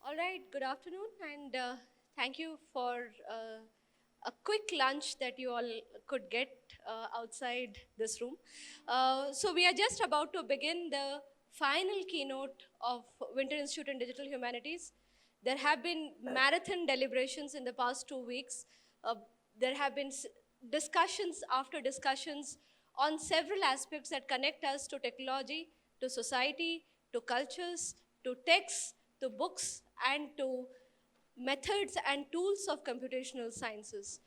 All right, good afternoon, and thank you for a quick lunch that you all could get outside this room. So, we are just about to begin the final keynote of Winter Institute in Digital Humanities. There have been marathon deliberations in the past 2 weeks. Uh, there have been discussions after discussions on several aspects that connect us to technology, to society, to cultures, to texts, to books, and to methods and tools of computational sciences.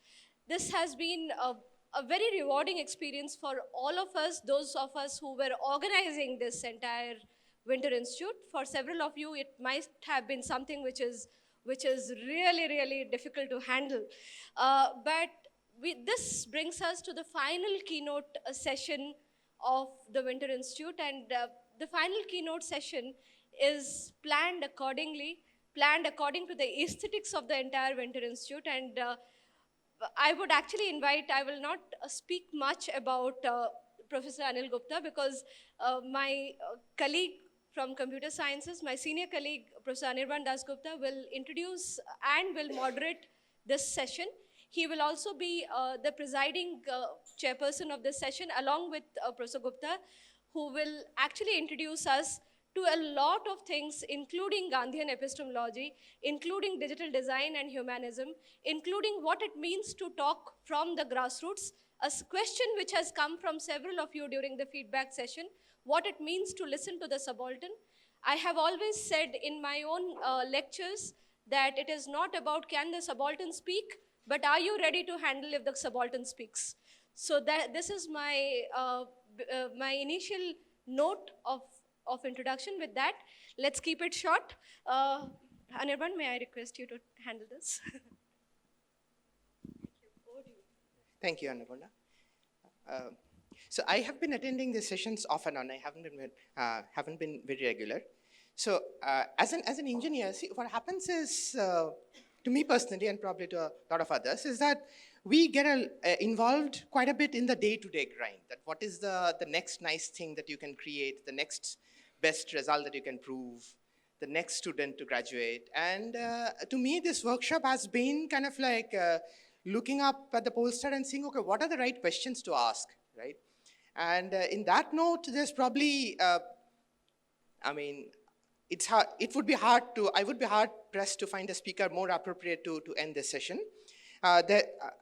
This has been a very rewarding experience for all of us, those of us who were organizing this entire Winter Institute. For several of you, it might have been something which is really, really difficult to handle. But this brings us to the final keynote session of the Winter Institute, and the final keynote session is planned according to the aesthetics of the entire Winter Institute. And I would actually I will not speak much about Professor Anil Gupta because my colleague from computer sciences, my senior colleague, Professor Anirban Das Gupta, will introduce and will moderate this session. He will also be the presiding chairperson of this session, along with Professor Gupta, who will actually introduce us to a lot of things, including Gandhian epistemology, including digital design and humanism, including what it means to talk from the grassroots, a question which has come from several of you during the feedback session, what it means to listen to the subaltern. I have always said in my own lectures that it is not about can the subaltern speak, but are you ready to handle if the subaltern speaks? So that this is my initial note of introduction. With that, let's keep it short. Anirban, may I request you to handle this? Thank you, Annapurna. So I have been attending these sessions off and on. I haven't been very regular. So as an engineer, see, what happens is, to me personally, and probably to a lot of others, is that we get involved quite a bit in the day-to-day grind. That what is the next nice thing that you can create, the next best result that you can prove, the next student to graduate. And to me, this workshop has been kind of like looking up at the pollster and saying, okay, what are the right questions to ask, right? And in that note, there's probably, I mean, it's hard. I would be hard pressed to find a speaker more appropriate to end this session. I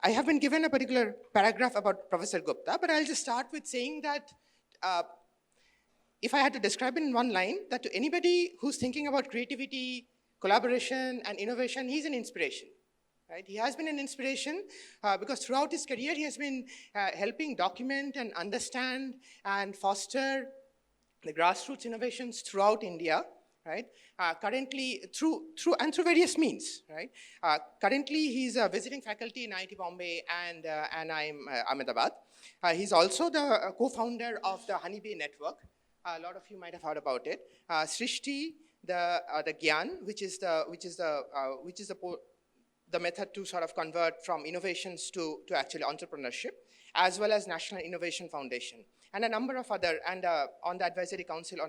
have been given a particular paragraph about Professor Gupta, but I'll just start with saying that if I had to describe it in one line, that to anybody who's thinking about creativity, collaboration, and innovation, he's an inspiration. Right? He has been an inspiration because throughout his career, he has been helping document and understand and foster the grassroots innovations throughout India. Right? Currently, through various means. Right? Currently, he's a visiting faculty in IIT Bombay and I'm Ahmedabad. He's also the co-founder of the Honeybee Network. A lot of you might have heard about it. Srishti, the Gyan, which is the method to sort of convert from innovations to actually entrepreneurship, as well as National Innovation Foundation, and a number of other, and on the advisory council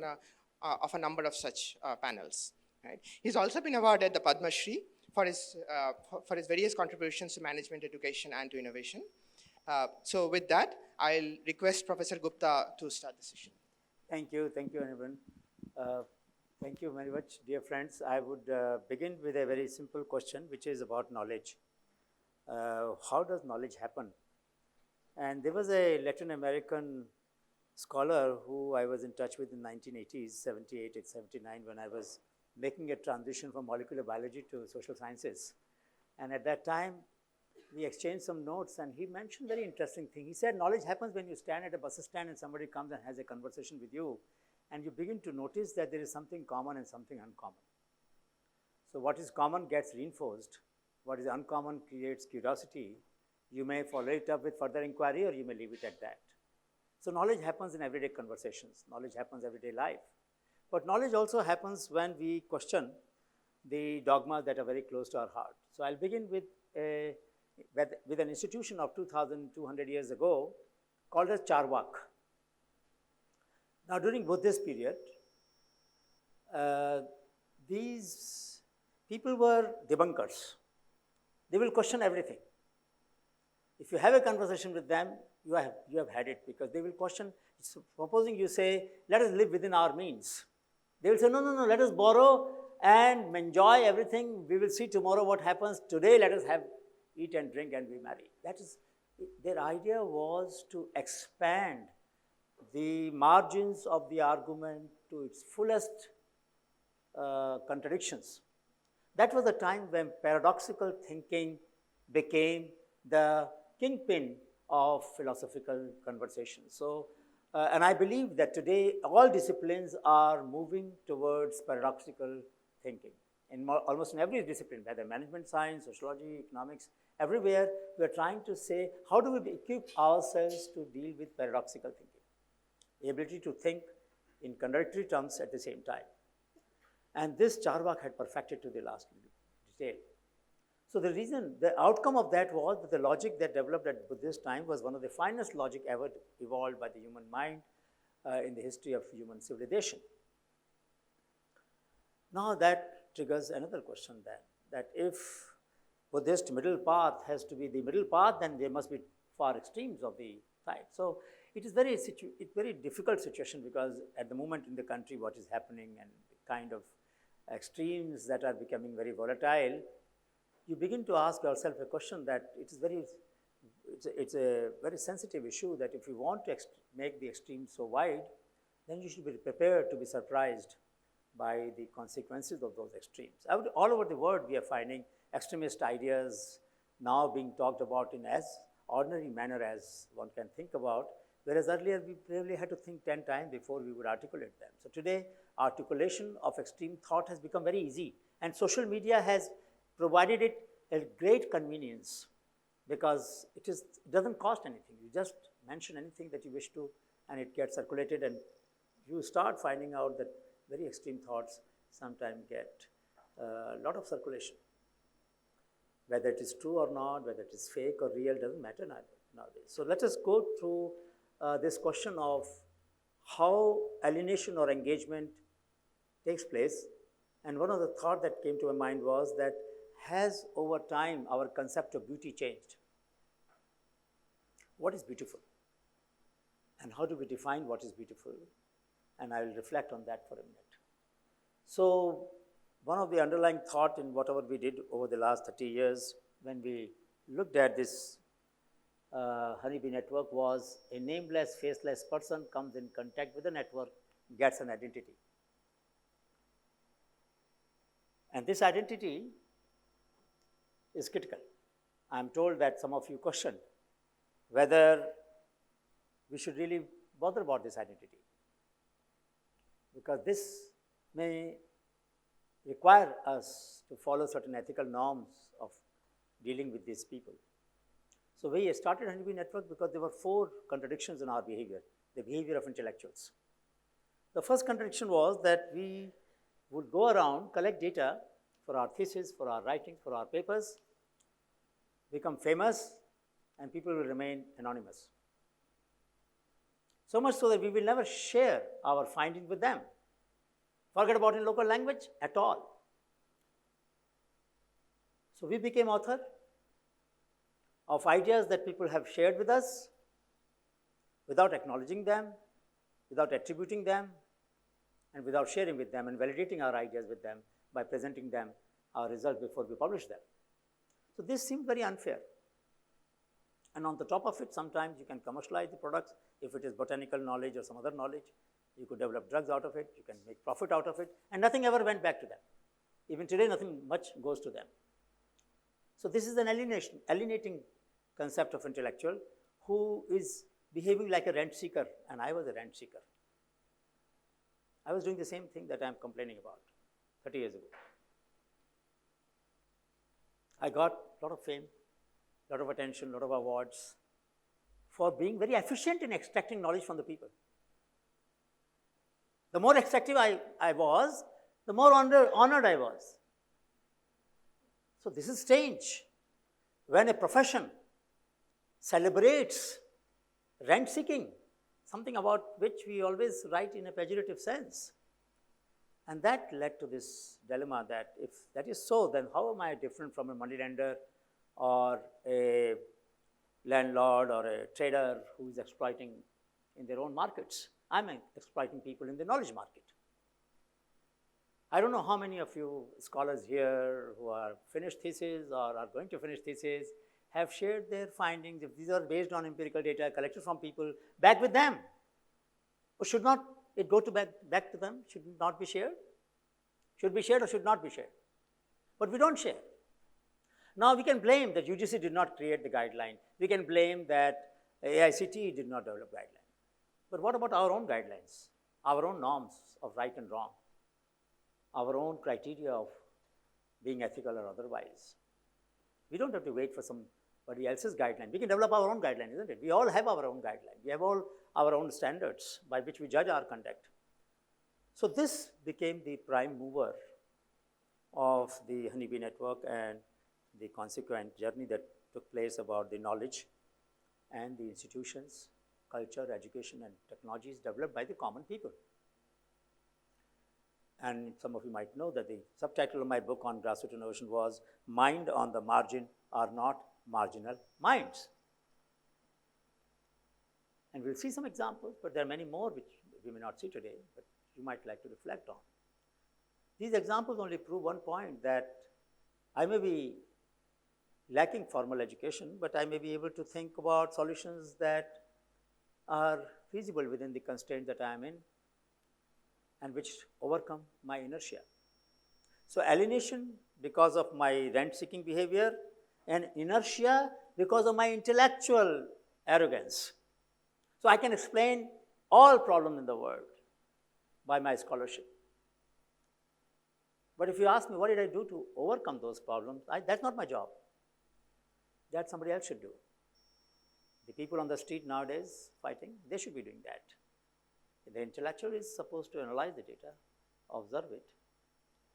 of a number of such panels. Right? He's also been awarded the Padma Shri for his various contributions to management education and to innovation. So with that, I'll request Professor Gupta to start the session. Thank you, Anirban. Thank you very much, dear friends. I would begin with a very simple question, which is about knowledge. How does knowledge happen? And there was a Latin American scholar who I was in touch with in 1980s, 78 and 79, when I was making a transition from molecular biology to social sciences. And at that time, we exchanged some notes, and he mentioned a very interesting thing. He said, knowledge happens when you stand at a bus stand and somebody comes and has a conversation with you, and you begin to notice that there is something common and something uncommon. So what is common gets reinforced. What is uncommon creates curiosity. You may follow it up with further inquiry, or you may leave it at that. So knowledge happens in everyday conversations. Knowledge happens everyday life. But knowledge also happens when we question the dogmas that are very close to our heart. So I'll begin with an institution of 2,200 years ago called as Charvak. Now, during Buddhist period, these people were debunkers. They will question everything. If you have a conversation with them, you have had it, because they will question. Supposing you say, let us live within our means. They will say, no, no, no, let us borrow and enjoy everything. We will see tomorrow what happens. Today, let us eat and drink and be merry. That is, their idea was to expand the margins of the argument to its fullest contradictions. That was the time when paradoxical thinking became the kingpin of philosophical conversation. So, and I believe that today all disciplines are moving towards paradoxical thinking. Almost in every discipline, whether management science, sociology, economics, everywhere we are trying to say, how do we equip ourselves to deal with paradoxical thinking? The ability to think in contradictory terms at the same time. And this Charvak had perfected to the last detail. So the outcome of that was that the logic that developed at Buddhist time was one of the finest logic ever evolved by the human mind in the history of human civilization. Now that triggers another question then, that if Buddhist middle path has to be the middle path, then there must be far extremes of the side. So it is very difficult situation, because at the moment in the country what is happening and the kind of extremes that are becoming very volatile, you begin to ask yourself a question that it's a very sensitive issue, that if you want to make the extremes so wide, then you should be prepared to be surprised by the consequences of those extremes. All over the world we are finding extremist ideas now being talked about in as ordinary manner as one can think about, whereas earlier we probably had to think 10 times before we would articulate them. So today, articulation of extreme thought has become very easy, and social media has provided it a great convenience, because it doesn't cost anything. You just mention anything that you wish to, and it gets circulated, and you start finding out that very extreme thoughts sometimes get a lot of circulation. Whether it is true or not, whether it is fake or real, doesn't matter nowadays. So let us go through this question of how alienation or engagement takes place. And one of the thoughts that came to my mind was that, has over time our concept of beauty changed? What is beautiful? And how do we define what is beautiful? And I will reflect on that for a minute. So one of the underlying thought in whatever we did over the last 30 years, when we looked at this Honeybee network, was a nameless, faceless person comes in contact with the network, gets an identity. And this identity is critical. I'm told that some of you questioned whether we should really bother about this identity, because this may require us to follow certain ethical norms of dealing with these people. So we started Honeybee Network because there were 4 contradictions in our behavior, the behavior of intellectuals. The first contradiction was that we would go around, collect data for our thesis, for our writing, for our papers, become famous, and people will remain anonymous. So much so that we will never share our findings with them. Forget about in local language at all. So we became author of ideas that people have shared with us without acknowledging them, without attributing them, and without sharing with them and validating our ideas with them by presenting them our results before we publish them. So this seemed very unfair. And on the top of it, sometimes you can commercialize the products. If it is botanical knowledge or some other knowledge, you could develop drugs out of it, you can make profit out of it, and nothing ever went back to them. Even today, nothing much goes to them. So this is an alienating concept of intellectual who is behaving like a rent seeker, and I was a rent seeker. I was doing the same thing that I am complaining about 30 years ago. I got a lot of fame, a lot of attention, a lot of awards for being very efficient in extracting knowledge from the people. The more extractive I was, the more honored I was. So this is strange. When a profession celebrates rent-seeking, something about which we always write in a pejorative sense, And that led to this dilemma that if that is so, then how am I different from a moneylender or a landlord or a trader who is exploiting in their own markets? I'm exploiting people in the knowledge market. I don't know how many of you scholars here who are finished thesis or are going to finish thesis have shared their findings, if these are based on empirical data collected from people, back with them. Or should not it go to back to them? Should it not be shared? Should be shared or should not be shared? But we don't share. Now we can blame that UGC did not create the guideline. We can blame that AICTE did not develop guidelines. But what about our own guidelines, our own norms of right and wrong, our own criteria of being ethical or otherwise? We don't have to wait for somebody else's guideline. We can develop our own guideline, isn't it? We all have our own guideline. We have all our own standards by which we judge our conduct. So this became the prime mover of the Honeybee Network and the consequent journey that took place about the knowledge and the institutions, culture, education, and technologies developed by the common people. And some of you might know that the subtitle of my book on grassroots innovation was Mind on the Margin Are Not Marginal Minds. And we'll see some examples, but there are many more which we may not see today, but you might like to reflect on. These examples only prove one point, that I may be lacking formal education, but I may be able to think about solutions that are feasible within the constraints that I am in and which overcome my inertia. So alienation because of my rent-seeking behavior and inertia because of my intellectual arrogance. So I can explain all problems in the world by my scholarship. But if you ask me what did I do to overcome those problems, that's not my job. That somebody else should do. The people on the street nowadays fighting, they should be doing that. The intellectual is supposed to analyze the data, observe it,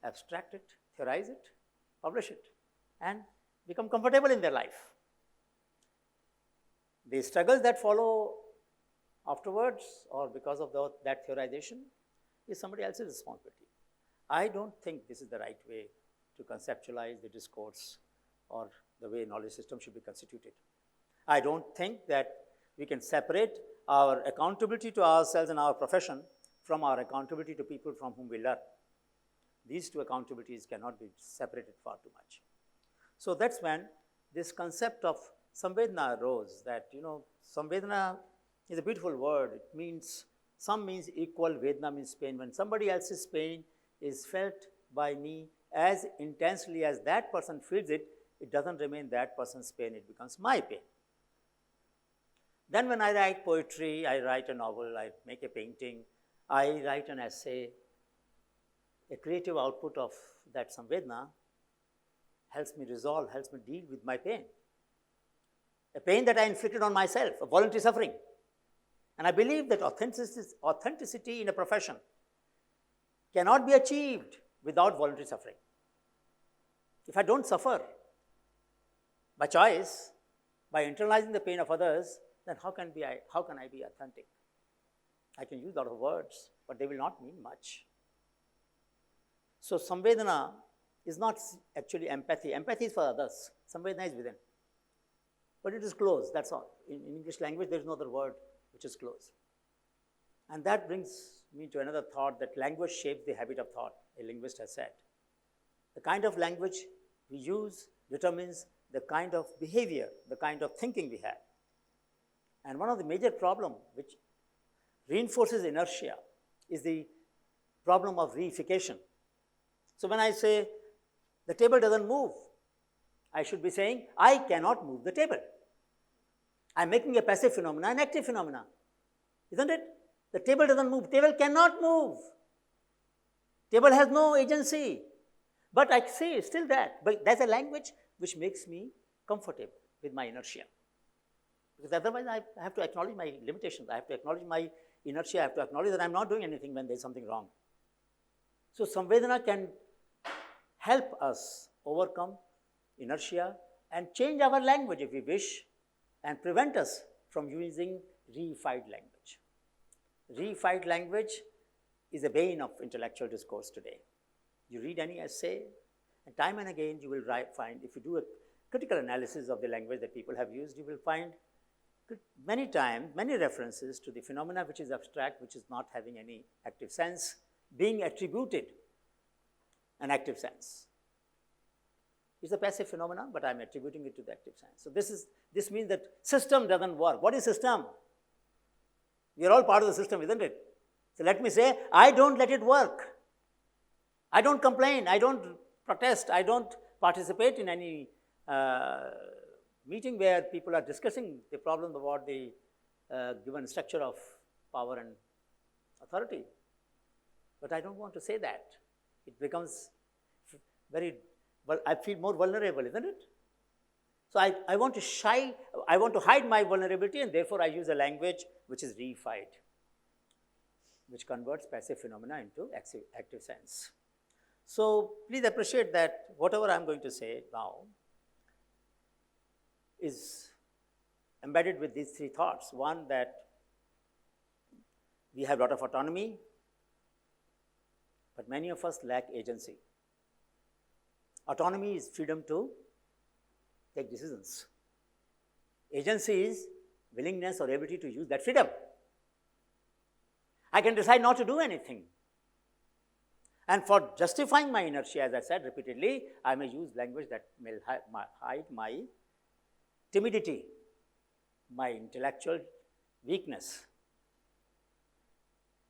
abstract it, theorize it, publish it, and become comfortable in their life. The struggles that follow afterwards or because of that theorization is somebody else's responsibility. I don't think this is the right way to conceptualize the discourse or the way knowledge system should be constituted. I don't think that we can separate our accountability to ourselves and our profession from our accountability to people from whom we learn. These two accountabilities cannot be separated far too much. So that's when this concept of samvedana arose, that, samvedana is a beautiful word. It means, sam means equal, vedana means pain. When somebody else's pain is felt by me as intensely as that person feels it, it doesn't remain that person's pain, it becomes my pain. Then when I write poetry, I write a novel, I make a painting, I write an essay, a creative output of that samvedana helps me resolve, helps me deal with my pain. A pain that I inflicted on myself, a voluntary suffering. And I believe that authenticity in a profession cannot be achieved without voluntary suffering. If I don't suffer by choice, by internalizing the pain of others, then how can I be authentic? I can use a lot of words, but they will not mean much. So samvedana is not actually empathy. Empathy is for others. Samvedana is within. But it is close, that's all. In English language, there is no other word which is close. And that brings me to another thought, that language shapes the habit of thought, a linguist has said. The kind of language we use determines the kind of behavior, the kind of thinking we have. And one of the major problems which reinforces inertia is the problem of reification. So when I say the table doesn't move, I should be saying I cannot move the table. I'm making a passive phenomena an active phenomena, isn't it? The table doesn't move, table cannot move. Table has no agency. But I say still that, but that's a language which makes me comfortable with my inertia. Because otherwise I have to acknowledge my limitations, I have to acknowledge my inertia, I have to acknowledge that I'm not doing anything when there's something wrong. So samvedana can help us overcome inertia and change our language if we wish, and prevent us from using reified language. Reified language is a bane of intellectual discourse today. You read any essay, and time and again you will find, if you do a critical analysis of the language that people have used, you will find many times, many references to the phenomena which is abstract, which is not having any active sense, being attributed an active sense. It's a passive phenomenon, but I'm attributing it to the active sense. So this means that system doesn't work. What is system? We are all part of the system, isn't it? So let me say, I don't let it work. I don't complain, I don't protest, I don't participate in any meeting where people are discussing the problem about the given structure of power and authority. But I don't want to say that. It becomes very, well, I feel more vulnerable, isn't it? So I want to hide my vulnerability, and therefore I use a language which is reified, which converts passive phenomena into active sense. So please appreciate that whatever I'm going to say now is embedded with these three thoughts. One, that we have a lot of autonomy, but many of us lack agency. Autonomy is freedom to take decisions. Agency is willingness or ability to use that freedom. I can decide not to do anything. And for justifying my inertia, as I said repeatedly, I may use language that may hide my timidity, my intellectual weakness.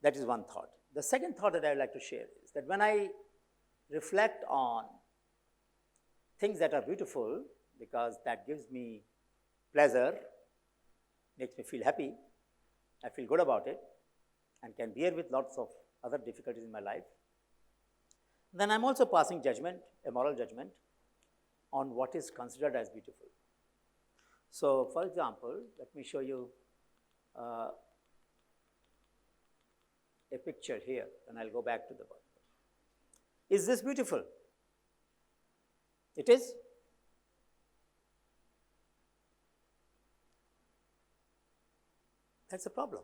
That is one thought. The second thought that I would like to share is that when I reflect on things that are beautiful, because that gives me pleasure, makes me feel happy, I feel good about it, and can bear with lots of other difficulties in my life, then I'm also passing judgment, a moral judgment, on what is considered as beautiful. So, for example, let me show you a picture here, and I'll go back to the book. Is this beautiful? It is. That's a problem.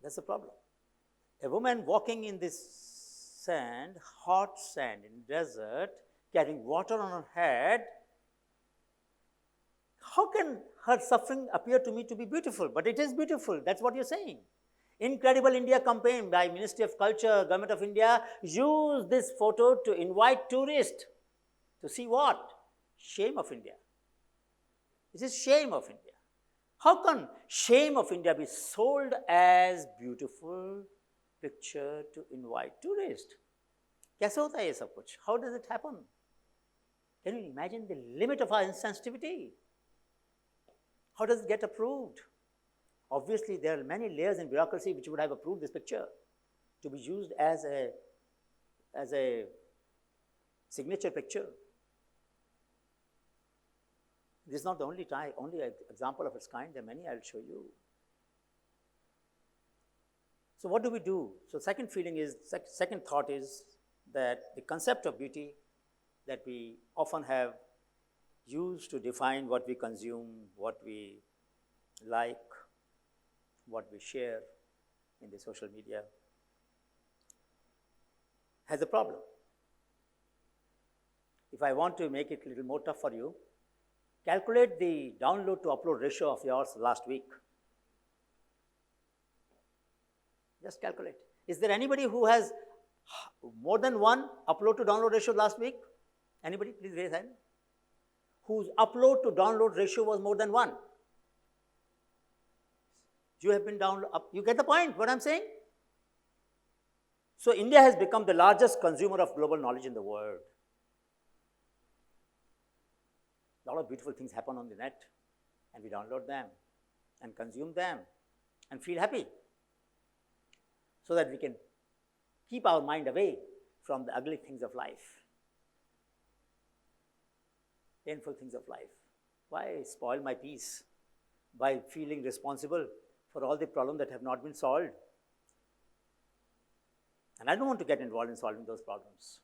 That's a problem. A woman walking in this sand, hot sand in desert, carrying water on her head, how can her suffering appear to me to be beautiful? But it is beautiful, that's what you're saying. Incredible India campaign by Ministry of Culture, Government of India, use this photo to invite tourists to see what? Shame of India. This is shame of India. How can shame of India be sold as beautiful picture to invite tourists? कैसे होता है ये सब कुछ? How does it happen? Can you imagine the limit of our insensitivity? How does it get approved? Obviously, there are many layers in bureaucracy which would have approved this picture to be used as a signature picture. This is not the only example of its kind. There are many I'll show you. So what do we do? So second thought is that the concept of beauty that we often have used to define what we consume, what we like, what we share in the social media, has a problem. If I want to make it a little more tough for you, calculate the download to upload ratio of yours last week. Just calculate. Is there anybody who has more than one upload to download ratio last week? Anybody? Please raise hand. Whose upload to download ratio was more than one? You have been you get the point, what I'm saying? So India has become the largest consumer of global knowledge in the world. A lot of beautiful things happen on the net, and we download them and consume them and feel happy, so that we can keep our mind away from the ugly things of life, painful things of life. Why spoil my peace by feeling responsible for all the problems that have not been solved? And I don't want to get involved in solving those problems.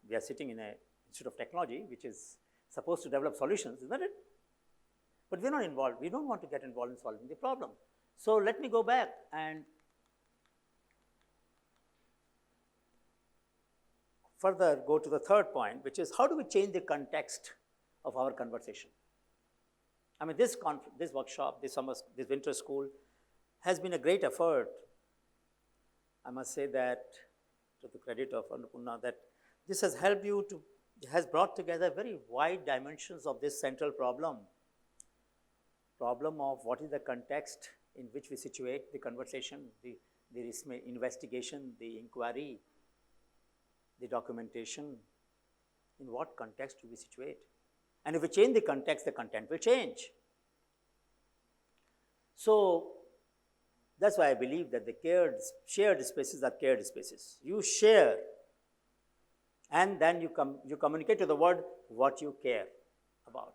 We are sitting in an Institute of Technology, which is supposed to develop solutions, isn't it? But we're not involved. We don't want to get involved in solving the problem. So let me go back and further go to the third point, which is how do we change the context of our conversation? I mean, this workshop, this winter school has been a great effort. I must say that to the credit of Annapurna, that this has helped you to, has brought together very wide dimensions of this central problem of what is the context in which we situate the conversation, the investigation, the inquiry, the documentation, in what context do we situate? And if we change the context, the content will change. So that's why I believe that the shared spaces are cared spaces. You share, and then you communicate to the world what you care about.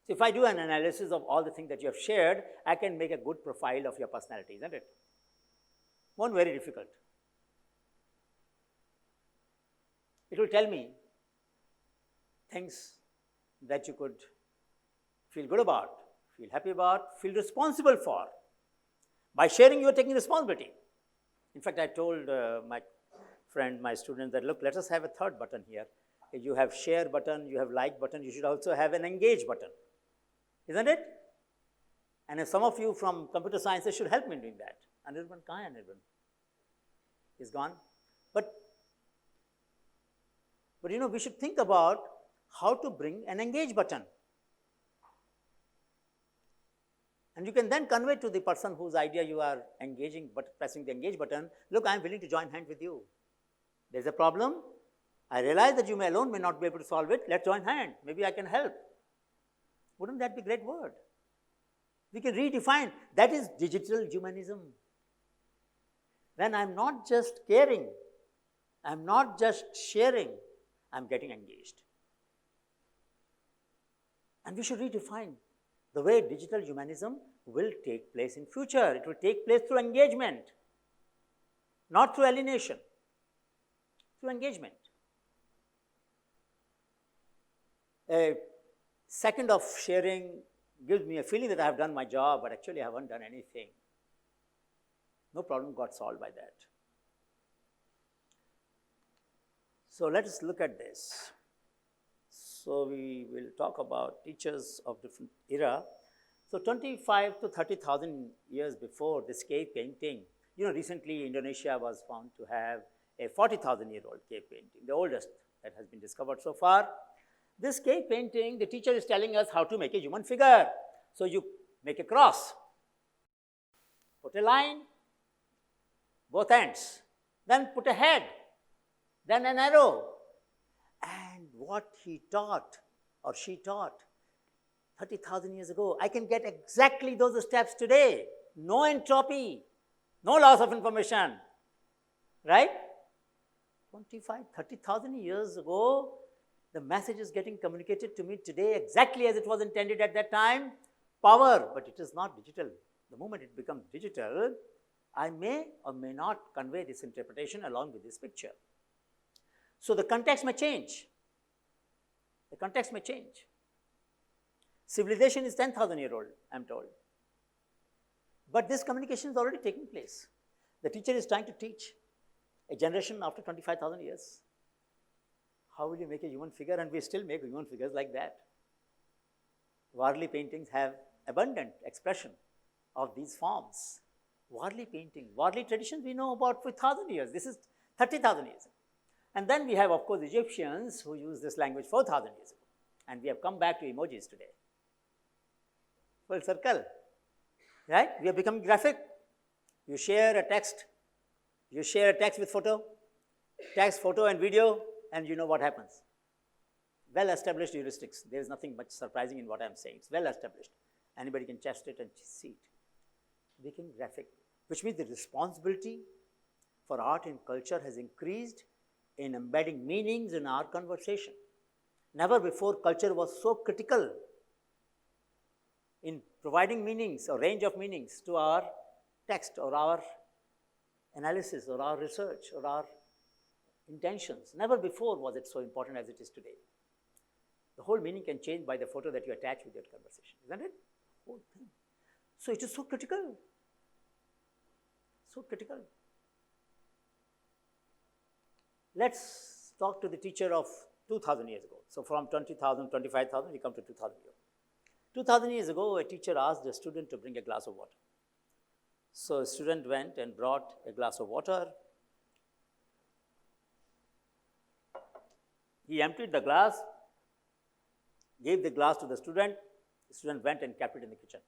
So if I do an analysis of all the things that you have shared, I can make a good profile of your personality, isn't it? One very difficult. It will tell me things that you could feel good about, feel happy about, feel responsible for. By sharing, you are taking responsibility. In fact, I told my students that, look, let us have a third button here. You have share button, you have like button, you should also have an engage button. Isn't it? And if some of you from computer sciences should help me in doing that. Anirban, kahan hai Anirban? He's gone. But you know, we should think about how to bring an engage button. And you can then convey to the person whose idea you are engaging, but pressing the engage button, look, I am willing to join hand with you. There's a problem. I realize that you alone may not be able to solve it. Let's join hand. Maybe I can help. Wouldn't that be a great word? We can redefine. That is digital humanism. When I'm not just caring, I'm not just sharing, I'm getting engaged. And we should redefine the way digital humanism will take place in future. It will take place through engagement, not through alienation, through engagement. A second of sharing gives me a feeling that I have done my job, but actually I haven't done anything. No problem got solved by that. So let us look at this. So we will talk about teachers of different era. So 25 to 30,000 years before this cave painting, you know, recently Indonesia was found to have a 40,000-year-old cave painting, the oldest that has been discovered so far. This cave painting, the teacher is telling us how to make a human figure. So you make a cross, put a line, both ends, then put a head, then an arrow. And what he taught or she taught 30,000 years ago, I can get exactly those steps today. No entropy, no loss of information, right? 25, 30,000 years ago, the message is getting communicated to me today exactly as it was intended at that time. Power, but it is not digital. The moment it becomes digital, I may or may not convey this interpretation along with this picture. So the context may change. The context may change. Civilization is 10,000 years old, I'm told. But this communication is already taking place. The teacher is trying to teach a generation after 25,000 years. How will you make a human figure? And we still make human figures like that. Warli paintings have abundant expression of these forms. Warli painting, Warli tradition we know about for 1,000 years. This is 30,000 years. And then we have, of course, Egyptians who use this language 4,000 years ago. And we have come back to emojis today. Full circle, right? We have become graphic. You share a text with photo, text, photo, and video, and you know what happens. Well-established heuristics. There is nothing much surprising in what I'm saying. It's well-established. Anybody can test it and see it. Became graphic, which means the responsibility for art and culture has increased in embedding meanings in our conversation. Never before culture was so critical in providing meanings or range of meanings to our text or our analysis or our research or our intentions. Never before was it so important as it is today. The whole meaning can change by the photo that you attach with your conversation, isn't it? Whole thing. So it is so critical. So critical. Let's talk to the teacher of 2000 years ago. So from 20,000, 25,000, we come to 2000 years. 2000 years ago, a teacher asked a student to bring a glass of water. So a student went and brought a glass of water. He emptied the glass, gave the glass to the student. The student went and kept it in the kitchen.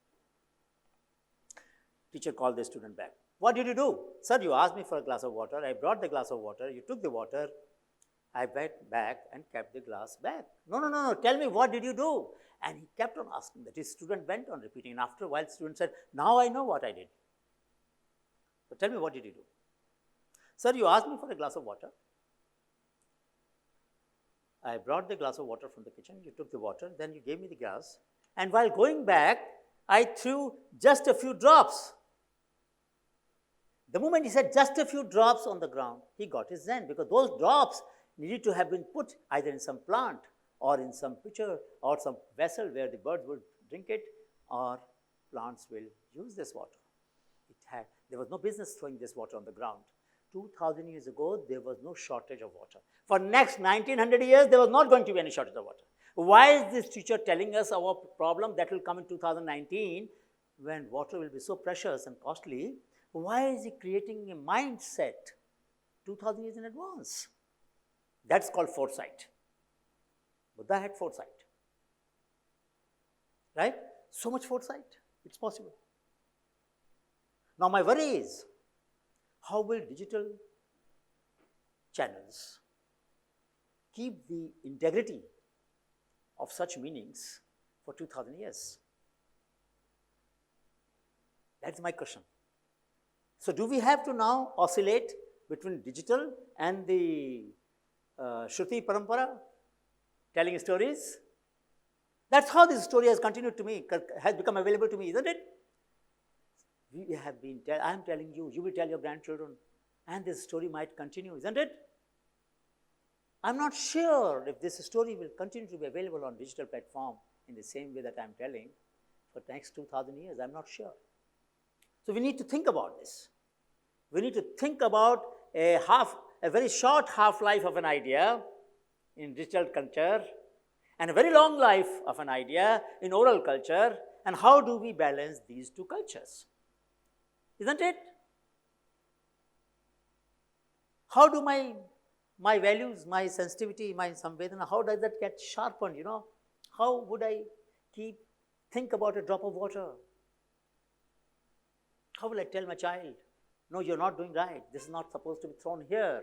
Teacher called the student back. What did you do? Sir, you asked me for a glass of water. I brought the glass of water. You took the water. I went back and kept the glass back. No. Tell me, what did you do? And he kept on asking that. His student went on repeating. And after a while, the student said, now I know what I did. So tell me, what did you do? Sir, you asked me for a glass of water. I brought the glass of water from the kitchen. You took the water. Then you gave me the glass. And while going back, I threw just a few drops. The moment he said just a few drops on the ground, he got his zen, because those drops needed to have been put either in some plant or in some pitcher or some vessel where the birds would drink it, or plants will use this water. There was no business throwing this water on the ground. 2000 years ago, there was no shortage of water. For next 1900 years, there was not going to be any shortage of water. Why is this teacher telling us our problem that will come in 2019 when water will be so precious and costly? Why is he creating a mindset 2000 years in advance? That's called foresight. Buddha had foresight. Right? So much foresight. It's possible. Now my worry is, how will digital channels keep the integrity of such meanings for 2000 years? That's my question. So do we have to now oscillate between digital and the Shruti Parampara, telling stories? That's how this story has continued to me, has become available to me, isn't it? We have been, I'm telling you, you will tell your grandchildren, and this story might continue, isn't it? I'm not sure if this story will continue to be available on digital platform in the same way that I'm telling for the next 2000 years. I'm not sure. So we need to think about this. We need to think about a very short half-life of an idea in digital culture and a very long life of an idea in oral culture, and how do we balance these two cultures? Isn't it? How do my values, my sensitivity, my samvedana, how does that get sharpened, How would I think about a drop of water? How will I tell my child, no, you're not doing right. This is not supposed to be thrown here.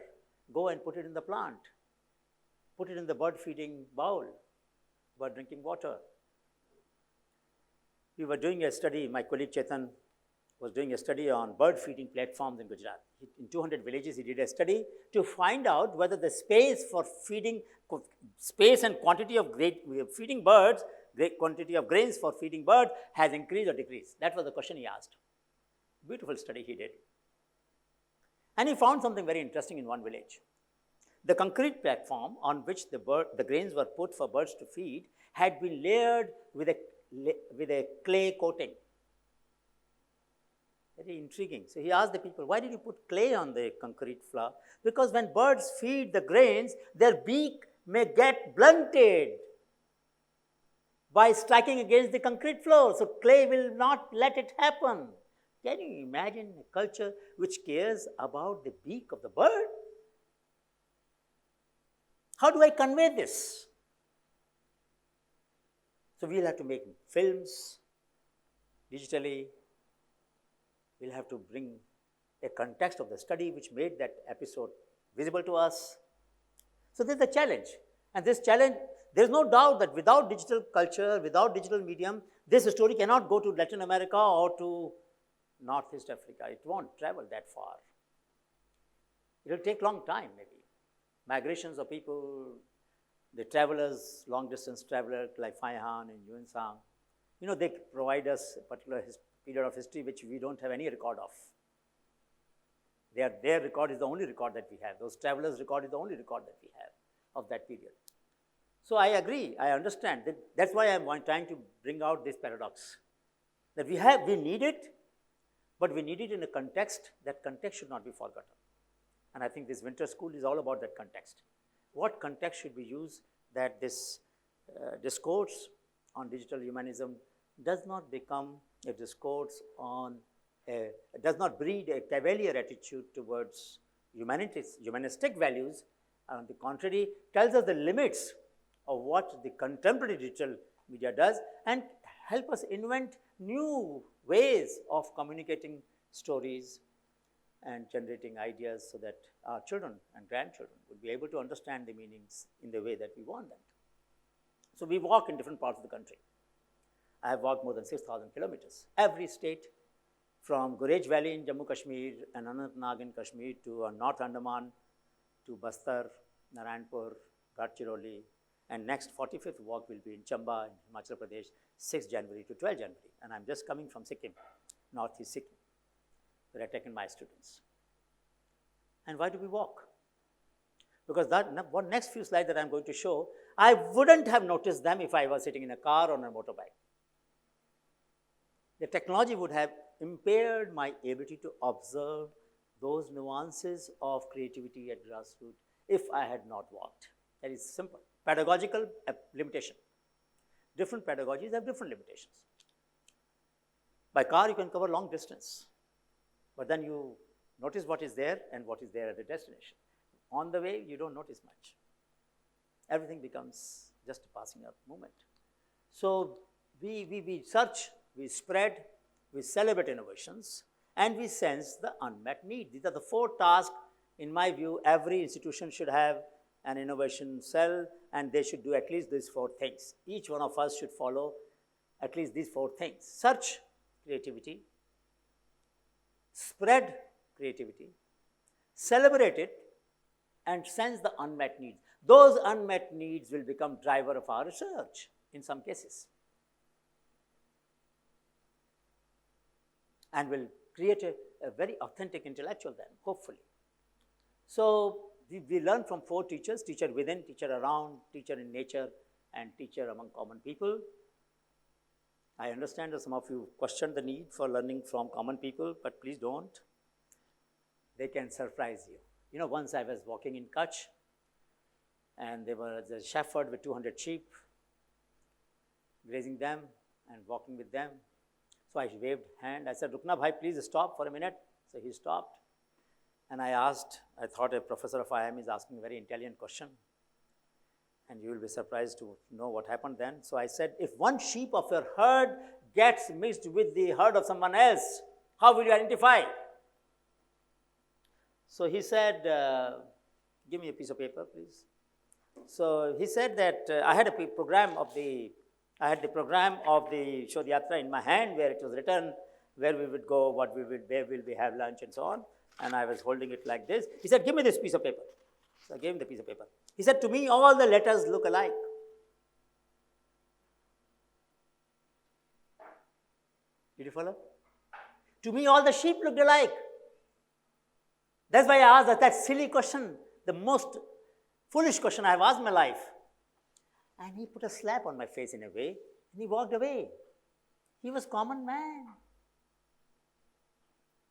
Go and put it in the plant. Put it in the bird feeding bowl, bird drinking water. We were doing a study, my colleague Chetan was doing a study on bird feeding platforms in Gujarat. In 200 villages, he did a study to find out whether the space and quantity of feeding birds, great quantity of grains for feeding birds has increased or decreased. That was the question he asked. Beautiful study he did. And he found something very interesting in one village. The concrete platform on which the grains were put for birds to feed had been layered with a clay coating. Very intriguing. So he asked the people, why did you put clay on the concrete floor? Because when birds feed the grains, their beak may get blunted by striking against the concrete floor. So clay will not let it happen. Can you imagine a culture which cares about the beak of the bird? How do I convey this? So we'll have to make films digitally. We'll have to bring a context of the study which made that episode visible to us. So there's a challenge. And this challenge, there's no doubt that without digital culture, without digital medium, this story cannot go to Latin America or to Northeast Africa. It won't travel that far. It will take long time, maybe. Migrations of people, the travelers, long-distance travelers like Faihan and Yuan Sang, they provide us a particular period of history which we don't have any record of. Their record is the only record that we have. Those travelers' record is the only record that we have of that period. So I agree, I understand. That's why I'm trying to bring out this paradox. that we need it, but we need it in a context. That context should not be forgotten. And I think this winter school is all about that context. What context should we use that this discourse on digital humanism does not become a discourse on, does not breed a cavalier attitude towards humanistic values. On the contrary, tells us the limits of what the contemporary digital media does and help us invent new ways of communicating stories and generating ideas so that our children and grandchildren would be able to understand the meanings in the way that we want them to. So we walk in different parts of the country. I have walked more than 6,000 kilometers. Every state, from Gurez Valley in Jammu Kashmir and Anantnag in Kashmir to North Andaman, to Bastar, Narayanpur, Gadchiroli, and next 45th walk will be in Chamba in Himachal Pradesh, 6 January to 12 January. And I'm just coming from Sikkim, northeast Sikkim, where I've taken my students. And why do we walk? Because what next few slides that I'm going to show, I wouldn't have noticed them if I was sitting in a car or on a motorbike. The technology would have impaired my ability to observe those nuances of creativity at grassroots if I had not walked. That is simple. Pedagogical limitation. Different pedagogies have different limitations. By car, you can cover long distance, but then you notice what is there and what is there at the destination. On the way, you don't notice much. Everything becomes just a passing up moment. So we search, we spread, we celebrate innovations, and we sense the unmet need. These are the 4 tasks, in my view, every institution should have an innovation cell, and they should do at least these 4 things. Each one of us should follow at least these 4 things. Search creativity, spread creativity, celebrate it, and sense the unmet needs. Those unmet needs will become driver of our research in some cases, and will create a very authentic intellectual then, hopefully. So we learn from 4 teachers: teacher within, teacher around, teacher in nature, and teacher among common people. I understand that some of you questioned the need for learning from common people, but please don't. They can surprise you. You know, once I was walking in Kutch, and there was a shepherd with 200 sheep, grazing them and walking with them. So I waved hand. I said, "Rukna bhai, please stop for a minute." So he stopped. And I asked, I thought a professor of IIM is asking a very intelligent question, and you will be surprised to know what happened then. So I said, "If one sheep of your herd gets mixed with the herd of someone else, how will you identify?" So he said, "Give me a piece of paper, please." So he said that I had a program of the Shodh Yatra in my hand, where it was written where we would go, where will we have lunch, and so on. And I was holding it like this. He said, "Give me this piece of paper." So I gave him the piece of paper. He said, "To me, all the letters look alike." Did you follow? To me, all the sheep looked alike. That's why I asked that silly question, the most foolish question I have asked in my life. And he put a slap on my face in a way, and he walked away. He was common man.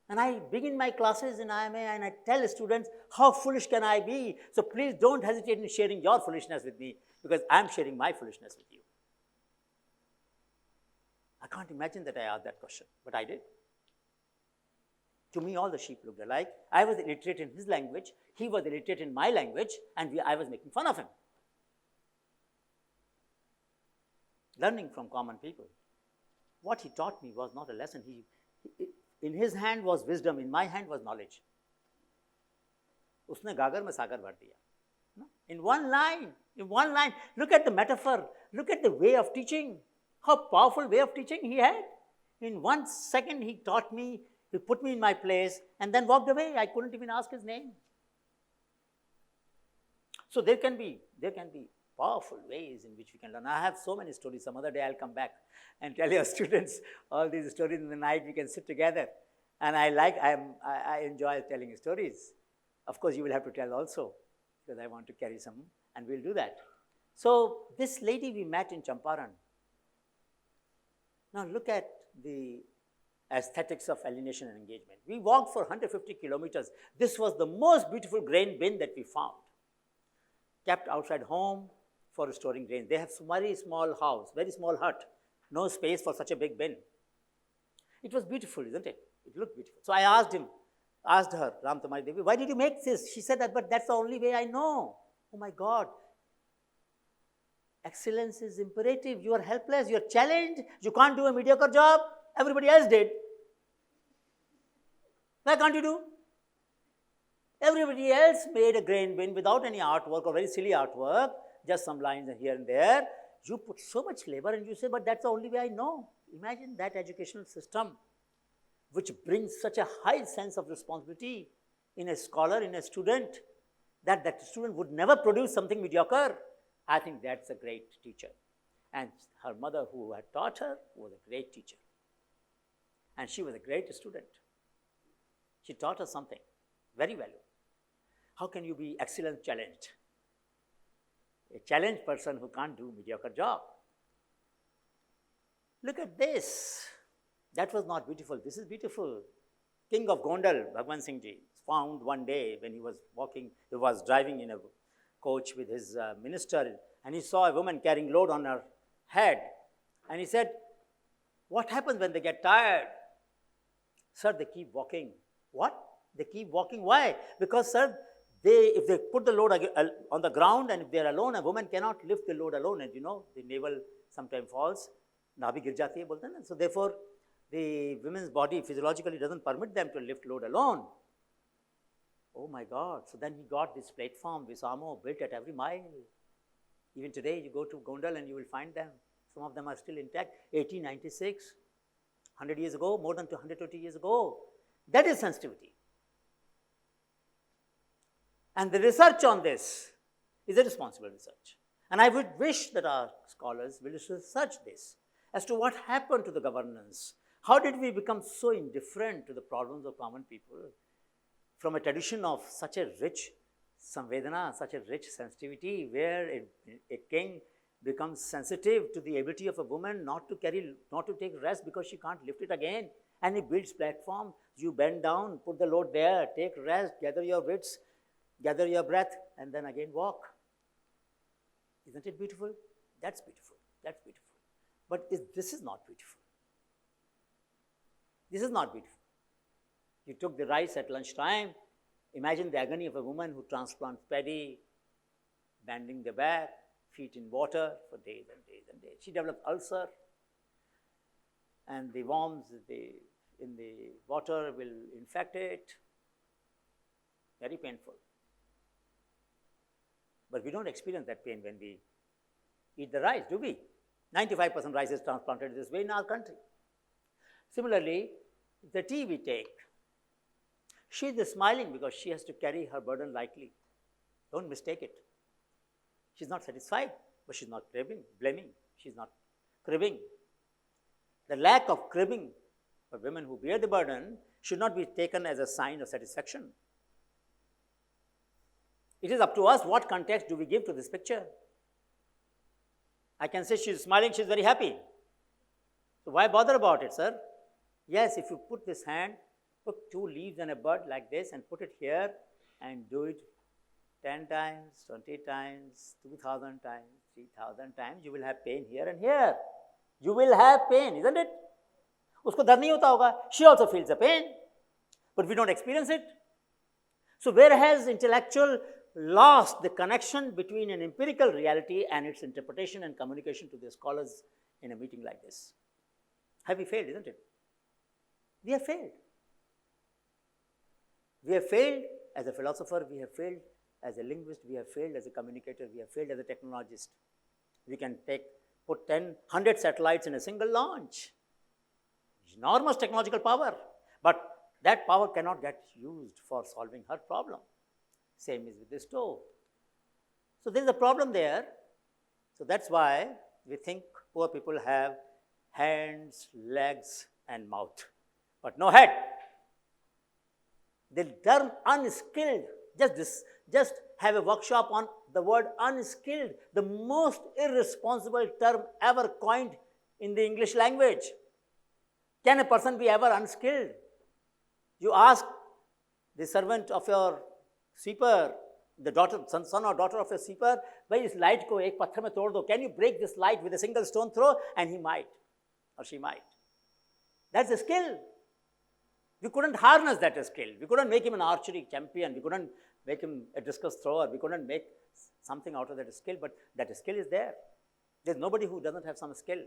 And I begin my classes in IMA and I tell the students, how foolish can I be? So please don't hesitate in sharing your foolishness with me, because I'm sharing my foolishness with you. I can't imagine that I asked that question, but I did. To me, all the sheep looked alike. I was illiterate in his language, he was illiterate in my language, and I was making fun of him. Learning from common people. What he taught me was not a lesson. In his hand was wisdom, in my hand was knowledge. उसने गागर में सागर भर दिया. In one line, look at the metaphor, look at the way of teaching, how powerful way of teaching he had. In 1 second he taught me, he put me in my place, and then walked away. I couldn't even ask his name. So there can be powerful ways in which we can learn. I have so many stories. Some other day I'll come back and tell your students all these stories. In the night we can sit together, and I enjoy telling stories. Of course, you will have to tell also, because I want to carry some, and we'll do that. So this lady we met in Champaran. Now look at the aesthetics of alienation and engagement. We walked for 150 kilometers. This was the most beautiful grain bin that we found, kept outside home for storing grain. They have very small house, very small hut, no space for such a big bin. It was beautiful, isn't it? It looked beautiful. So I asked her, Ram Tamari Devi, why did you make this? She said that, but that's the only way I know. Oh my God. Excellence is imperative. You are helpless. You are challenged. You can't do a mediocre job. Everybody else did. Why can't you do? Everybody else made a grain bin without any artwork or very silly artwork, just some lines here and there. You put so much labor and you say, but that's the only way I know. Imagine that educational system which brings such a high sense of responsibility in a scholar, in a student, that that student would never produce something mediocre. I think that's a great teacher. And her mother, who had taught her, was a great teacher. And she was a great student. She taught us something very valuable. How can you be excellence challenged? A challenged person who can't do mediocre job. Look at this. That was not beautiful. This is beautiful. King of Gondal, Bhagwan Singh Ji, found one day when he was walking, he was driving in a coach with his minister, and he saw a woman carrying load on her head. And he said, what happens when they get tired? Sir, they keep walking. What? They keep walking. Why? Because, sir, if they put the load on the ground and if they are alone, a woman cannot lift the load alone. And you know, the navel sometimes falls. Nabhi gir jati hai, bolte na. So therefore, the women's body physiologically doesn't permit them to lift load alone. Oh my God. So then he got this platform, Visamo, built at every mile. Even today, you go to Gondal and you will find them. Some of them are still intact. 1896, 100 years ago, more than 120 years ago. That is sensitivity. And the research on this is a responsible research. And I would wish that our scholars will research this as to what happened to the governance. How did we become so indifferent to the problems of common people from a tradition of such a rich samvedana, such a rich sensitivity, where a king becomes sensitive to the ability of a woman not to take rest because she can't lift it again. And he builds platform. You bend down, put the load there, take rest, gather your wits, gather your breath, and then again walk. Isn't it beautiful? That's beautiful. That's beautiful. But this is not beautiful. This is not beautiful. You took the rice at lunchtime. Imagine the agony of a woman who transplants paddy, bending the back, feet in water for days and days and days. She develops ulcer, and the worms in the water will infect it. Very painful. But we don't experience that pain when we eat the rice, do we? 95% rice is transplanted this way in our country. Similarly, the tea we take, she is smiling because she has to carry her burden lightly. Don't mistake it. She's not satisfied, but she's not blaming. She's not cribbing. The lack of cribbing for women who bear the burden should not be taken as a sign of satisfaction. It is up to us what context do we give to this picture. I can say she's smiling, she's very happy. So why bother about it, sir? Yes, if you put this hand, put 2 leaves and a bud like this and put it here and do it 10 times, 20 times, 2,000 times, 3,000 times, you will have pain here and here. You will have pain, isn't it? Usko dar nahi hota hoga. She also feels the pain, but we don't experience it. So where has intellectual lost the connection between an empirical reality and its interpretation and communication to the scholars in a meeting like this? Have we failed, isn't it? We have failed. We have failed as a philosopher, we have failed as a linguist, we have failed as a communicator, we have failed as a technologist. We can put 100 satellites in a single launch. Enormous technological power, but that power cannot get used for solving her problem. Same is with the stove. So there is a problem there. So that's why we think poor people have hands, legs, and mouth, but no head. The term unskilled, just have a workshop on the word unskilled, the most irresponsible term ever coined in the English language. Can a person be ever unskilled? You ask the servant of your sweeper, the daughter, son or daughter of your sweeper, भाई इस light को एक पत्थर में तोड़ दो. Can you break this light with a single stone throw? And he might, or she might. That's a skill. We couldn't harness that skill. We couldn't make him an archery champion. We couldn't make him a discus thrower. We couldn't make something out of that skill, but that skill is there. There's nobody who doesn't have some skill.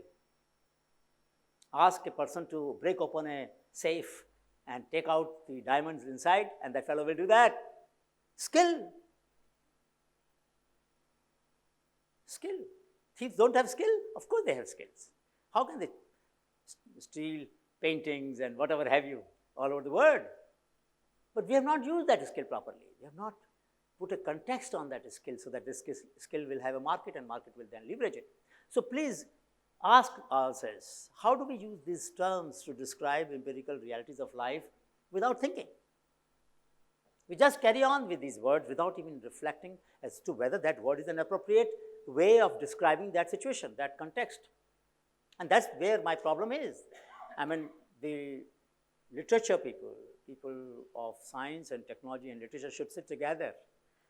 Ask a person to break open a safe and take out the diamonds inside, and that fellow will do that. Skill. Skill. Thieves don't have skill? Of course they have skills. How can they steal paintings and whatever have you all over the world? But we have not used that skill properly. We have not put a context on that skill so that this skill will have a market and market will then leverage it. So please ask ourselves, how do we use these terms to describe empirical realities of life without thinking? We just carry on with these words without even reflecting as to whether that word is an appropriate way of describing that situation, that context. And that's where my problem is. I mean, the literature people of science and technology and literature should sit together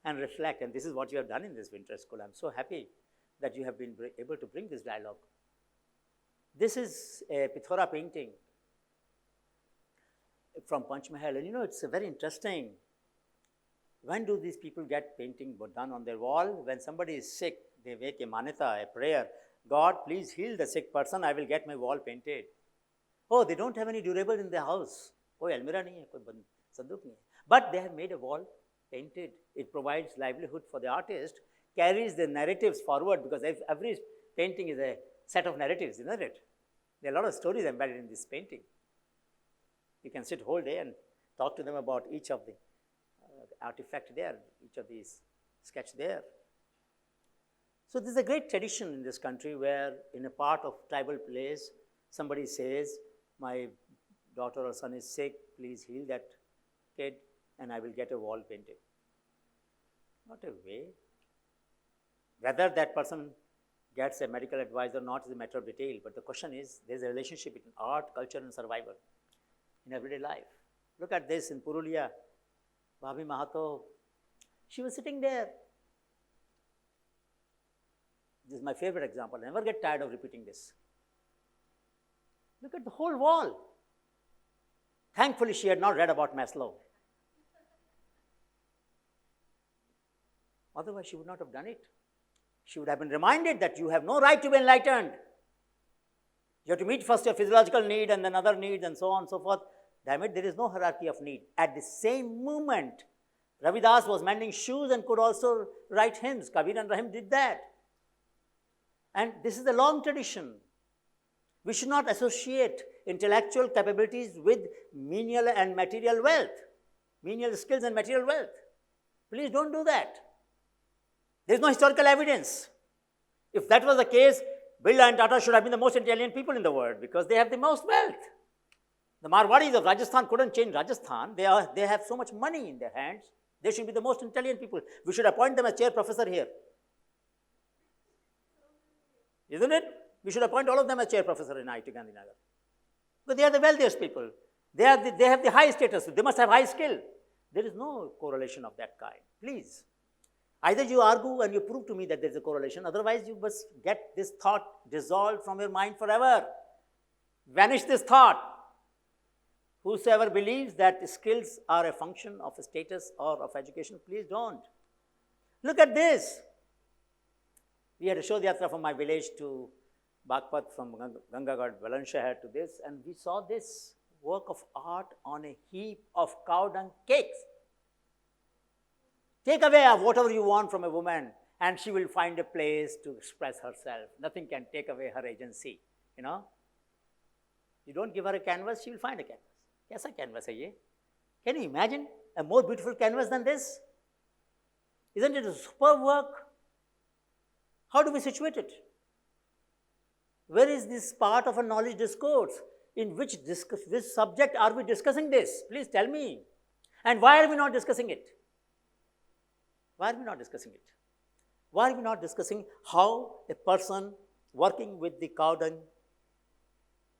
and reflect. And this is what you have done in this winter school. I'm so happy that you have been able to bring this dialogue. This is a Pithora painting from Panchmahal. And you know, it's very interesting. When do these people get painting done on their wall? When somebody is sick, they make a manita, a prayer. God, please heal the sick person. I will get my wall painted. Oh, they don't have any durable in their house. कोई अलमीरा नहीं है, कोई संदूक नहीं है. But they have made a wall painted. It provides livelihood for the artist, carries the narratives forward, because every painting is a set of narratives, isn't it? There are a lot of stories embedded in this painting. You can sit whole day and talk to them about each of the artifact there, each of these sketch there. So this is a great tradition in this country where in a part of tribal place, somebody says, my daughter or son is sick, please heal that kid and I will get a wall painted. Not a way. Whether that person gets a medical advice or not is a matter of detail, but the question is, there's a relationship between art, culture and survival in everyday life. Look at this in Purulia, Bhabhi Mahato, she was sitting there. This is my favorite example. I never get tired of repeating this. Look at the whole wall. Thankfully, she had not read about Maslow. Otherwise, she would not have done it. She would have been reminded that you have no right to be enlightened. You have to meet first your physiological need and then other needs and so on and so forth. Damn it, there is no hierarchy of need. At the same moment, Ravidas was mending shoes and could also write hymns. Kabir and Rahim did that. And this is a long tradition. We should not associate intellectual capabilities with menial and material wealth, menial skills and material wealth. Please don't do that. There is no historical evidence. If that was the case, Birla and Tata should have been the most intelligent people in the world because they have the most wealth. The Marwadis of Rajasthan couldn't change Rajasthan. They have so much money in their hands. They should be the most intelligent people. We should appoint them as chair professor here. Isn't it? We should appoint all of them as chair professor in IIT Gandhinagar. But they are the wealthiest people. They have the high status. They must have high skill. There is no correlation of that kind. Please. Either you argue and you prove to me that there is a correlation. Otherwise, you must get this thought dissolved from your mind forever. Vanish this thought. Whosoever believes that skills are a function of a status or of education, please don't. Look at this. We had a Shodh Yatra from my village to Bagpat, from Gangagad, Valanshahar to this, and we saw this work of art on a heap of cow dung cakes. Take away whatever you want from a woman and she will find a place to express herself. Nothing can take away her agency, you know. You don't give her a canvas, she will find a canvas. Kaisa canvas hai ye? Can you imagine a more beautiful canvas than this? Isn't it a superb work? How do we situate it? Where is this part of a knowledge discourse? In which subject are we discussing this? Please tell me. And why are we not discussing it? Why are we not discussing it? Why are we not discussing how a person working with the cow dung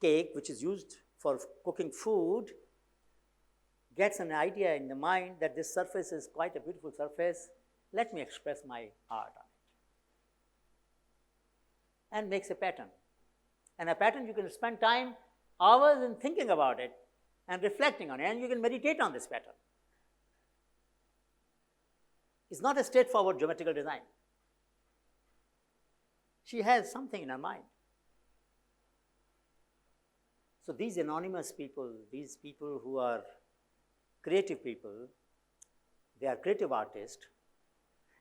cake, which is used for cooking food gets an idea in the mind that this surface is quite a beautiful surface, let me express my art on it, and makes a pattern. And a pattern, you can spend time, hours in thinking about it and reflecting on it, and you can meditate on this pattern. It's not a straightforward geometrical design. She has something in her mind. So these anonymous people, these people who are creative people, they are creative artists,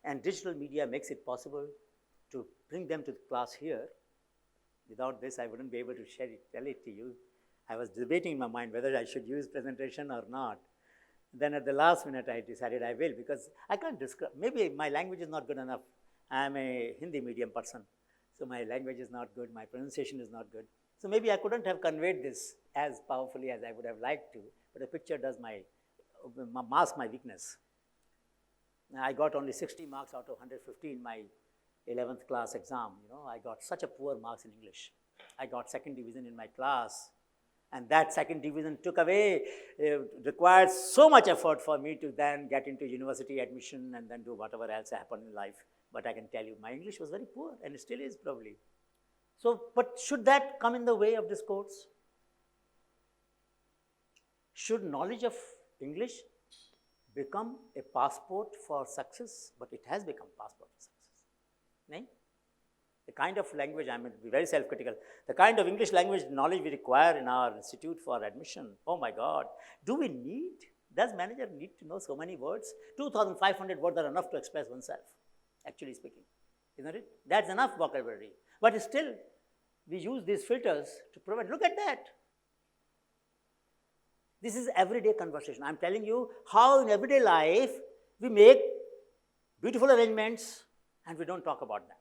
and digital media makes it possible to bring them to the class here. Without this, I wouldn't be able to tell it to you. I was debating in my mind whether I should use presentation or not. Then at the last minute, I decided I will, because I can't describe, maybe my language is not good enough. I am a Hindi medium person, so my language is not good, my pronunciation is not good. So maybe I couldn't have conveyed this as powerfully as I would have liked to, but a picture does mask my weakness. I got only 60 marks out of 150 in my 11th class exam. I got such a poor marks in English. I got second division in my class, and that second division required so much effort for me to then get into university admission and then do whatever else happened in life. But I can tell you, my English was very poor, and it still is probably. So, but should that come in the way of this course? Should knowledge of English become a passport for success? But it has become passport for success. No? The kind of language, I mean, be very self-critical, the kind of English language knowledge we require in our institute for admission, oh my God, does manager need to know so many words? 2,500 words are enough to express oneself, actually speaking, isn't it? That's enough vocabulary. But still, we use these filters to provide, look at that. This is everyday conversation. I'm telling you how in everyday life we make beautiful arrangements and we don't talk about them.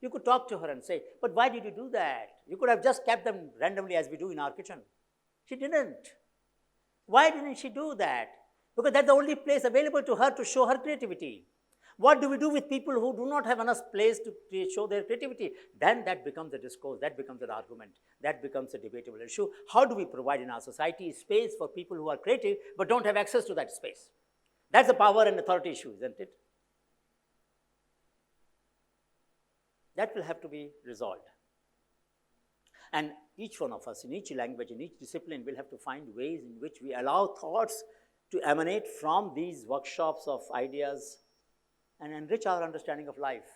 You could talk to her and say, but why did you do that? You could have just kept them randomly as we do in our kitchen. She didn't. Why didn't she do that? Because that's the only place available to her to show her creativity. What do we do with people who do not have enough place to show their creativity? Then that becomes a discourse, that becomes an argument, that becomes a debatable issue. How do we provide in our society space for people who are creative but don't have access to that space? That's a power and authority issue, isn't it? That will have to be resolved. And each one of us, in each language, in each discipline, will have to find ways in which we allow thoughts to emanate from these workshops of ideas and enrich our understanding of life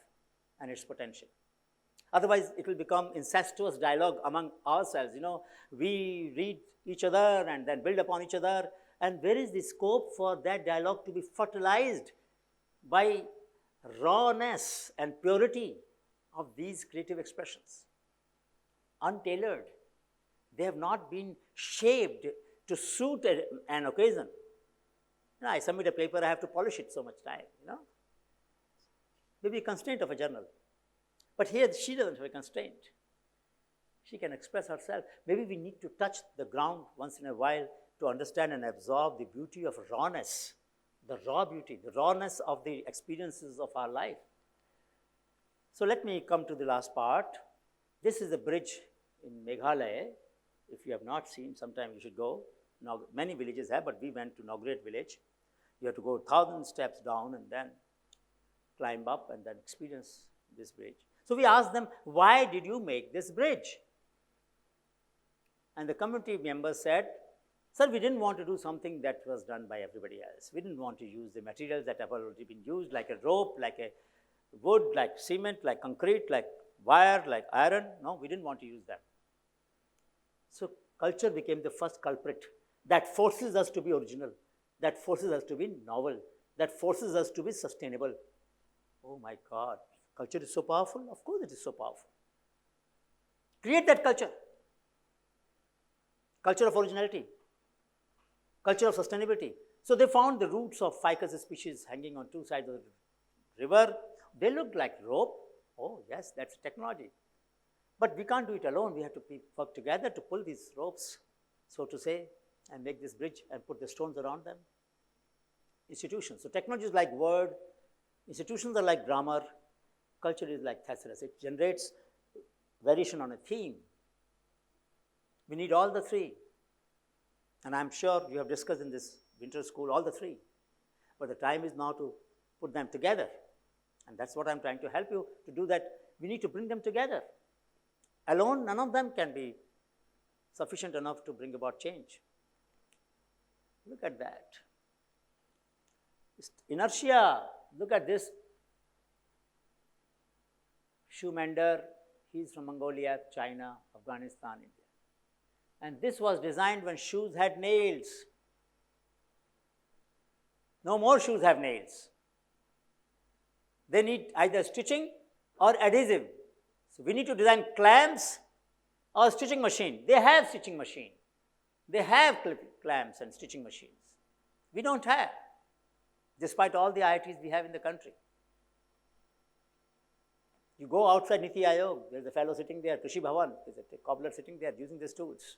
and its potential. Otherwise, it will become incestuous dialogue among ourselves. We read each other and then build upon each other, and where is the scope for that dialogue to be fertilized by rawness and purity of these creative expressions? Untailored. They have not been shaped to suit an occasion. I submit a paper, I have to polish it so much time, Maybe a constraint of a journal. But here she doesn't have a constraint. She can express herself. Maybe we need to touch the ground once in a while to understand and absorb the beauty of rawness, the raw beauty, the rawness of the experiences of our life. So let me come to the last part. This is a bridge in Meghalaya. If you have not seen, sometime you should go. Now, many villages have, but we went to Naugret village. You have to go 1,000 steps down and then climb up and then experience this bridge. So we asked them, why did you make this bridge? And the community members said, sir, we didn't want to do something that was done by everybody else. We didn't want to use the materials that have already been used, like a rope, like a wood, like cement, like concrete, like wire, like iron. No, we didn't want to use them. So culture became the first culprit that forces us to be original, that forces us to be novel, that forces us to be sustainable. Oh my God, culture is so powerful? Of course it is so powerful. Create that culture. Culture of originality, culture of sustainability. So they found the roots of ficus species hanging on two sides of the river. They looked like rope. Oh yes, that's technology. But we can't do it alone. We have to work together to pull these ropes, so to say, and make this bridge and put the stones around them. Institutions. So technology is like word, institutions are like grammar, culture is like thesaurus. It generates variation on a theme. We need all the three. And I'm sure you have discussed in this winter school all the three. But the time is now to put them together. And that's what I'm trying to help you to do that. We need to bring them together. Alone, none of them can be sufficient enough to bring about change. Look at that. Inertia, look at this. Shumender, he's from Mongolia, China, Afghanistan, India. And this was designed when shoes had nails. No more shoes have nails. They need either stitching or adhesive. So we need to design clamps or stitching machine. They have stitching machine. They have clamps and stitching machines. We don't have, despite all the IITs we have in the country. You go outside Niti Aayog, there's a fellow sitting there, Krishi Bhavan, there's a cobbler sitting there using these tools.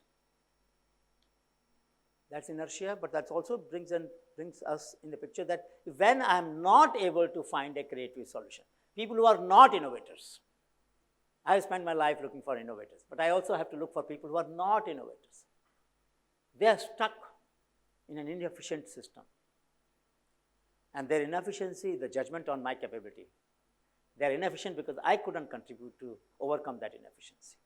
That's inertia, but that also brings us in the picture that when I'm not able to find a creative solution, people who are not innovators, I have spent my life looking for innovators, but I also have to look for people who are not innovators. They are stuck in an inefficient system. And their inefficiency is the judgment on my capability. They are inefficient because I couldn't contribute to overcome that inefficiency.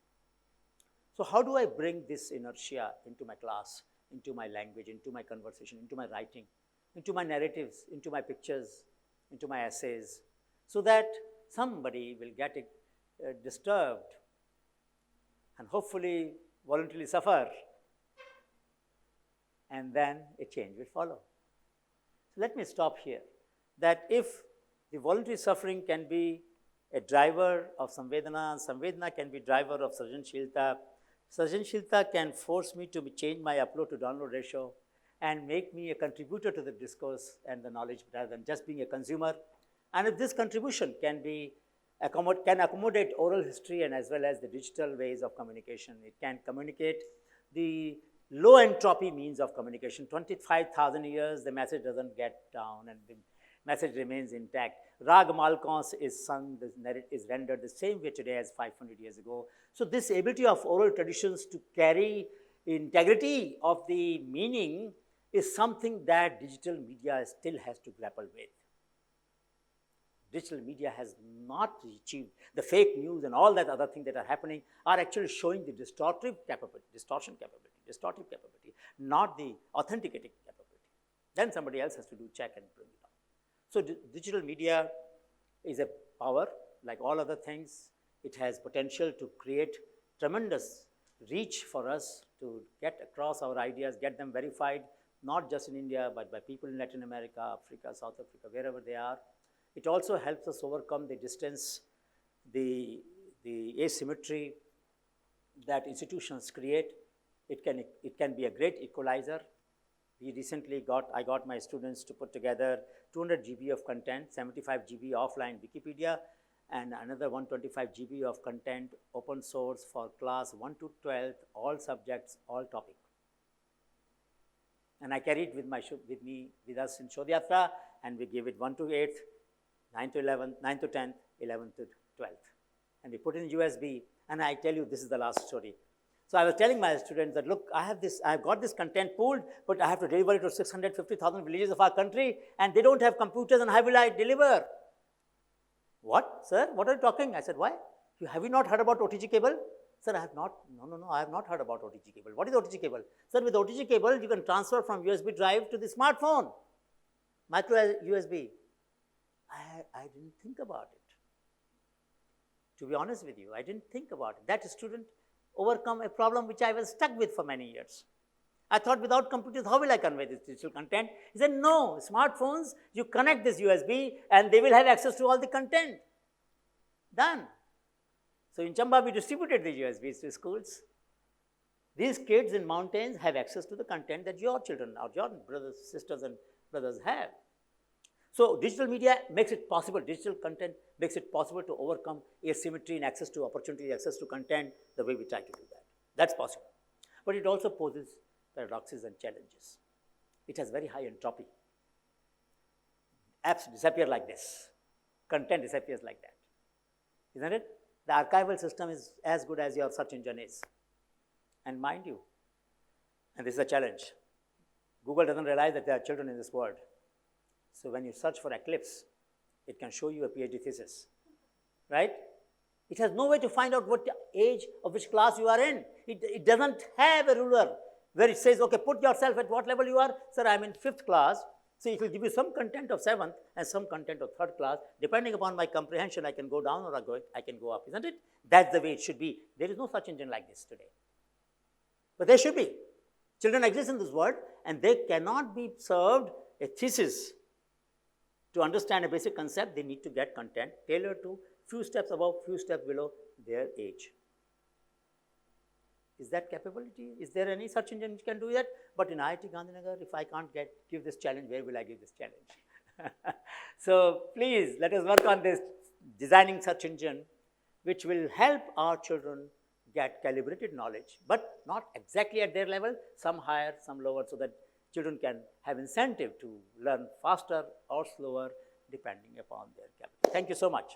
So how do I bring this inertia into my class, into my language, into my conversation, into my writing, into my narratives, into my pictures, into my essays, so that somebody will get disturbed and hopefully voluntarily suffer, and then a change will follow. So let me stop here, that if the voluntary suffering can be a driver of samvedana, samvedana can be driver of sarjanshilta, sarjanshilta can force me to change my upload to download ratio and make me a contributor to the discourse and the knowledge rather than just being a consumer. And if this contribution can accommodate oral history and as well as the digital ways of communication, it can communicate the low entropy means of communication. 25,000 years, the message doesn't get down and the message remains intact. Rag Malkons is sung, the narrative is rendered the same way today as 500 years ago. So this ability of oral traditions to carry integrity of the meaning is something that digital media still has to grapple with. Digital media has not achieved the fake news and all that other things that are happening are actually showing the distortive capability, distortive capability, not the authenticating capability. Then somebody else has to do check and bring it on. So digital media is a power, like all other things. It has potential to create tremendous reach for us to get across our ideas, get them verified, not just in India, but by people in Latin America, Africa, South Africa, wherever they are. It also helps us overcome the distance, the asymmetry that institutions create. It can be a great equalizer. I got my students to put together 200 GB of content, 75 GB offline Wikipedia, and another 125 GB of content open source for class 1 to 12th, all subjects, all topic. And I carried with us in Shodhyatra, and we gave it 1 to 8th, 9 to 11th, 9 to 10th, 11th to 12th. And we put it in USB, and I tell you, this is the last story. So I was telling my students that, look, I've got this content pooled, but I have to deliver it to 650,000 villages of our country, and they don't have computers, and how will I deliver? What, sir? What are you talking? I said, why? Have you not heard about OTG cable? Sir, I have not. No, I have not heard about OTG cable. What is OTG cable? Sir, with OTG cable, you can transfer from USB drive to the smartphone, micro USB. I didn't think about it. To be honest with you, I didn't think about it. That student overcome a problem which I was stuck with for many years. I thought, without computers, how will I convey this digital content? He said, no, smartphones, you connect this USB and they will have access to all the content. Done. So in Chamba, we distributed the USBs to schools. These kids in mountains have access to the content that your children or your brothers, sisters and brothers have. So digital media makes it possible, digital content makes it possible to overcome asymmetry in access to opportunity, access to content, the way we try to do that. That's possible. But it also poses paradoxes and challenges. It has very high entropy. Apps disappear like this. Content disappears like that. Isn't it? The archival system is as good as your search engine is. And mind you, and this is a challenge, Google doesn't realize that there are children in this world. So when you search for eclipse, it can show you a PhD thesis, right? It has no way to find out what age of which class you are in. It doesn't have a ruler where it says, okay, put yourself at what level you are. Sir, I'm in 5th class. So it will give you some content of 7th and some content of 3rd class. Depending upon my comprehension, I can go down or I can go up, isn't it? That's the way it should be. There is no such engine like this today. But there should be. Children exist in this world, and they cannot be served a thesis. To understand a basic concept, they need to get content tailored to few steps above, few steps below their age. Is that capability? Is there any search engine which can do that? But in IIT Gandhinagar, if I can't give this challenge, where will I give this challenge? So please, let us work on this designing search engine, which will help our children get calibrated knowledge, but not exactly at their level, some higher, some lower, so that children can have incentive to learn faster or slower depending upon their capacity. Thank you so much.